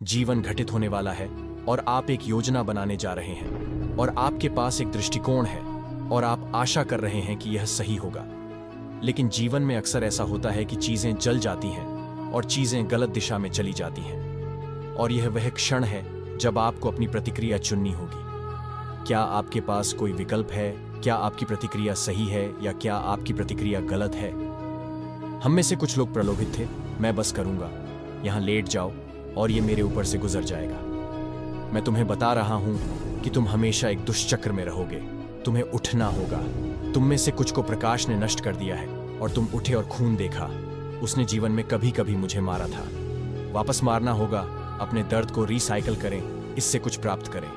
जीवन घटित होने वाला है और आप एक योजना बनाने जा रहे हैं और आपके पास एक दृष्टिकोण है और आप आशा कर रहे हैं कि यह सही होगा। लेकिन जीवन में अक्सर ऐसा होता है कि चीजें जल जाती हैं और चीजें गलत दिशा में चली जाती हैं और यह वह क्षण है जब आपको अपनी प्रतिक्रिया चुननी होगी। क्या आपके पास कोई विकल्प है? क्या आपकी प्रतिक्रिया सही है या क्या आपकी प्रतिक्रिया गलत है? हम में से कुछ लोग प्रलोभित थे, मैं बस करूंगा, यहां लेट जाओ और ये मेरे ऊपर से गुजर जाएगा। मैं तुम्हें बता रहा हूं कि तुम हमेशा एक दुष्चक्र में रहोगे। तुम्हें उठना होगा। तुम में से कुछ को प्रकाश ने नष्ट कर दिया है और तुम उठे और खून देखा। उसने जीवन में कभी कभी मुझे मारा था। वापस मारना होगा। अपने दर्द को रिसाइकल करें, इससे कुछ प्राप्त करें।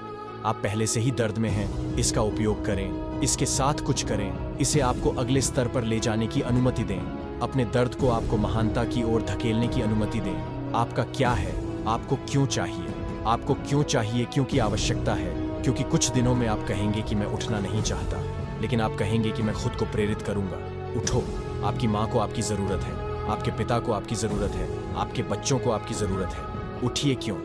आप पहले से ही दर्द में हैं, इसका उपयोग करें, इसके साथ कुछ करें, इसे आपको अगले स्तर पर ले जाने की अनुमति दें। अपने दर्द को आपको महानता की ओर धकेलने की अनुमति दें। आपका क्या है? आपको क्यों चाहिए? आपको क्यों चाहिए? क्योंकि आवश्यकता है। क्योंकि कुछ दिनों में आप कहेंगे कि मैं उठना नहीं चाहता, लेकिन आप कहेंगे कि मैं खुद को प्रेरित करूंगा। उठो। आपकी माँ को आपकी जरूरत है, आपके पिता को आपकी जरूरत है, आपके बच्चों को आपकी जरूरत है। उठिए। क्यों?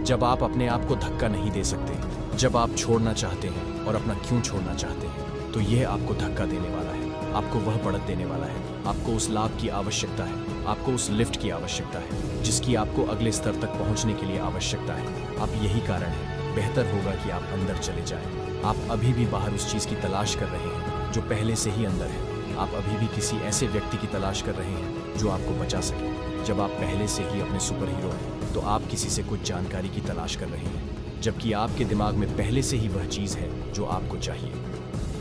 जब आप अपने आप को धक्का नहीं दे सकते, जब आप छोड़ना चाहते हैं और अपना क्यों छोड़ना चाहते हैं, तो यह आपको धक्का देने वाला है, आपको वह बढ़त देने वाला है। आपको उस लाभ की आवश्यकता है, आपको उस लिफ्ट की आवश्यकता है जिसकी आपको अगले स्तर तक पहुंचने के लिए आवश्यकता है। अब यही कारण है, बेहतर होगा कि आप अंदर चले जाएं। आप अभी भी बाहर उस चीज की तलाश कर रहे हैं जो पहले से ही अंदर है। आप अभी भी किसी ऐसे व्यक्ति की तलाश कर रहे हैं जो आपको बचा सके। जब आप पहले से ही अपने सुपर हीरो हैं, तो आप किसी से कुछ जानकारी की तलाश कर रहे हैं, जबकि आपके दिमाग में पहले से ही वह चीज है जो आपको चाहिए।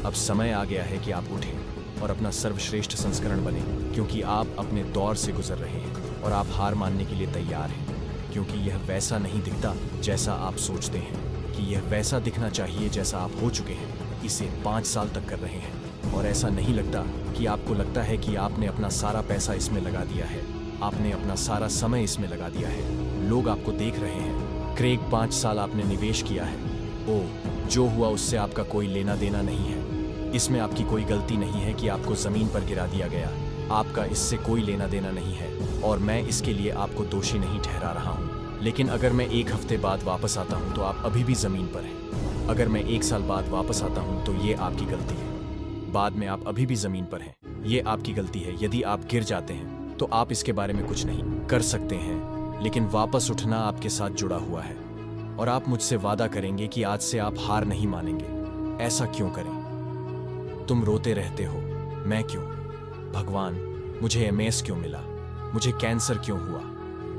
अब समय आ गया है कि आप उठें और अपना सर्वश्रेष्ठ संस्करण बने, क्योंकि आप अपने दौर से गुजर रहे हैं और आप हार मानने के लिए तैयार हैं। क्योंकि यह वैसा नहीं दिखता जैसा आप सोचते हैं कि यह वैसा दिखना चाहिए जैसा आप हो चुके हैं। इसे 5 साल तक कर रहे हैं और ऐसा नहीं लगता कि आपको लगता है कि आपने अपना सारा पैसा इसमें लगा दिया है, आपने अपना सारा समय इसमें लगा दिया है। लोग आपको देख रहे हैं। क्रेग, 5 साल आपने निवेश किया है। ओह, जो हुआ उससे आपका कोई लेना देना नहीं है। इसमें आपकी कोई गलती नहीं है कि आपको जमीन पर गिरा दिया गया। आपका इससे कोई लेना देना नहीं है और मैं इसके लिए आपको दोषी नहीं ठहरा रहा हूँ। लेकिन अगर मैं 1 हफ्ते बाद वापस आता हूँ तो आप अभी भी जमीन पर हैं। अगर मैं 1 साल बाद वापस आता हूँ तो ये आपकी गलती है। बाद में आप अभी भी जमीन पर हैं, ये आपकी गलती है। यदि आप गिर जाते हैं तो आप इसके बारे में कुछ नहीं कर सकते हैं, लेकिन वापस उठना आपके साथ जुड़ा हुआ है और आप मुझसे वादा करेंगे कि आज से आप हार नहीं मानेंगे। ऐसा क्यों करें? तुम रोते रहते हो, मैं क्यों? भगवान, मुझे एमएस क्यों मिला? मुझे कैंसर क्यों हुआ?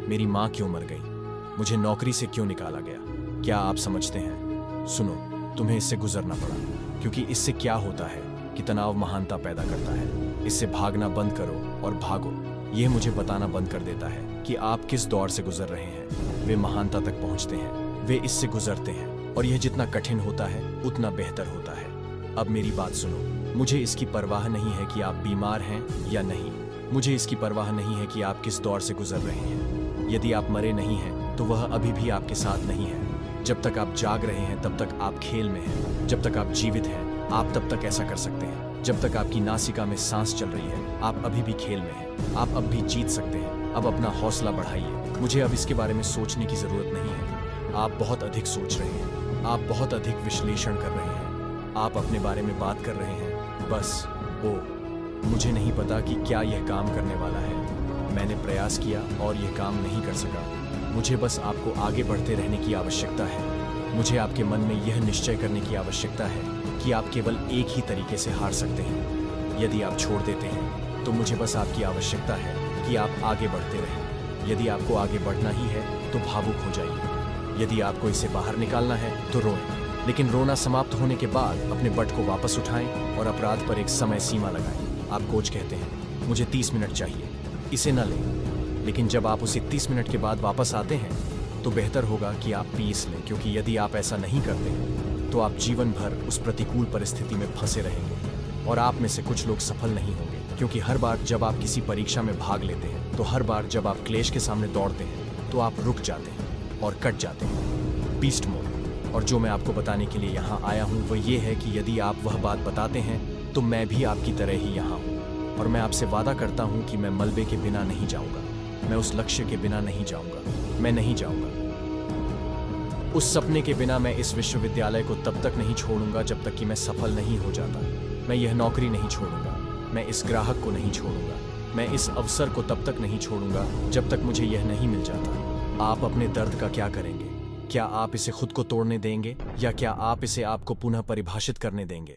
मेरी माँ क्यों मर गई? मुझे नौकरी से क्यों निकाला गया? क्या आप समझते हैं? सुनो, तुम्हें इससे गुजरना पड़ा, क्योंकि इससे क्या होता है कि तनाव महानता पैदा करता है। इससे भागना बंद करो और भागो। यह मुझे बताना बंद कर देता है कि आप किस दौर से गुजर रहे हैं। वे महानता तक पहुंचते हैं, वे इससे गुजरते हैं और यह जितना कठिन होता है उतना बेहतर होता है। अब मेरी बात सुनो। मुझे इसकी परवाह नहीं है कि आप बीमार हैं या नहीं। मुझे इसकी परवाह नहीं है कि आप किस दौर से गुजर रहे हैं। यदि आप मरे नहीं हैं तो वह अभी भी आपके साथ नहीं है। जब तक आप जाग रहे हैं तब तक आप खेल में हैं। जब तक आप जीवित हैं आप तब तक ऐसा कर सकते हैं। जब तक आपकी नासिका में सांस चल रही है आप अभी भी खेल में हैं। आप अब भी जीत सकते हैं। अब अपना हौसला बढ़ाइए। मुझे अब इसके बारे में सोचने की जरूरत नहीं है। आप बहुत अधिक सोच रहे हैं, आप बहुत अधिक विश्लेषण कर रहे हैं, आप अपने बारे में बात कर रहे हैं। बस मुझे नहीं पता कि क्या यह काम करने वाला है। मैंने प्रयास किया और यह काम नहीं कर सका। मुझे बस आपको आगे बढ़ते रहने की आवश्यकता है। मुझे आपके मन में यह निश्चय करने की आवश्यकता है कि आप केवल एक ही तरीके से हार सकते हैं। यदि आप छोड़ देते हैं तो मुझे बस आपकी आवश्यकता है कि आप आगे बढ़ते रहें। यदि आपको आगे बढ़ना ही है तो भावुक हो जाइए। यदि आपको इसे बाहर निकालना है तो रोएं, लेकिन रोना समाप्त होने के बाद अपने बट को वापस उठाएं और अपराध पर एक समय सीमा लगाएं। आप कोच कहते हैं, मुझे 30 मिनट चाहिए, इसे न लें। लेकिन जब आप उसे 30 मिनट के बाद वापस आते हैं तो बेहतर होगा कि आप पीस लें, क्योंकि यदि आप ऐसा नहीं करते तो आप जीवन भर उस प्रतिकूल परिस्थिति में फंसे रहेंगे और आप में से कुछ लोग सफल नहीं होंगे। क्योंकि हर बार जब आप किसी परीक्षा में भाग लेते हैं तो हर बार जब आप क्लेश के सामने दौड़ते हैं तो आप रुक जाते हैं और कट जाते हैं। Beast mode. और जो मैं आपको बताने के लिए यहाँ आया हूँ वह ये है कि यदि आप वह बात बताते हैं तो मैं भी आपकी तरह ही यहाँ हूँ और मैं आपसे वादा करता हूँ कि मैं मलबे के बिना नहीं जाऊँगा, मैं उस लक्ष्य के बिना नहीं जाऊँगा। मैं नहीं जाऊंगा। उस सपने के बिना मैं इस विश्वविद्यालय को तब तक नहीं छोड़ूंगा जब तक कि मैं सफल नहीं हो जाता। मैं यह नौकरी नहीं छोड़ूंगा, मैं इस ग्राहक को नहीं छोड़ूंगा, मैं इस अवसर को तब तक नहीं छोड़ूंगा जब तक मुझे यह नहीं मिल जाता। आप अपने दर्द का क्या करेंगे? क्या आप इसे खुद को तोड़ने देंगे या क्या आप इसे आपको पुनः परिभाषित करने देंगे?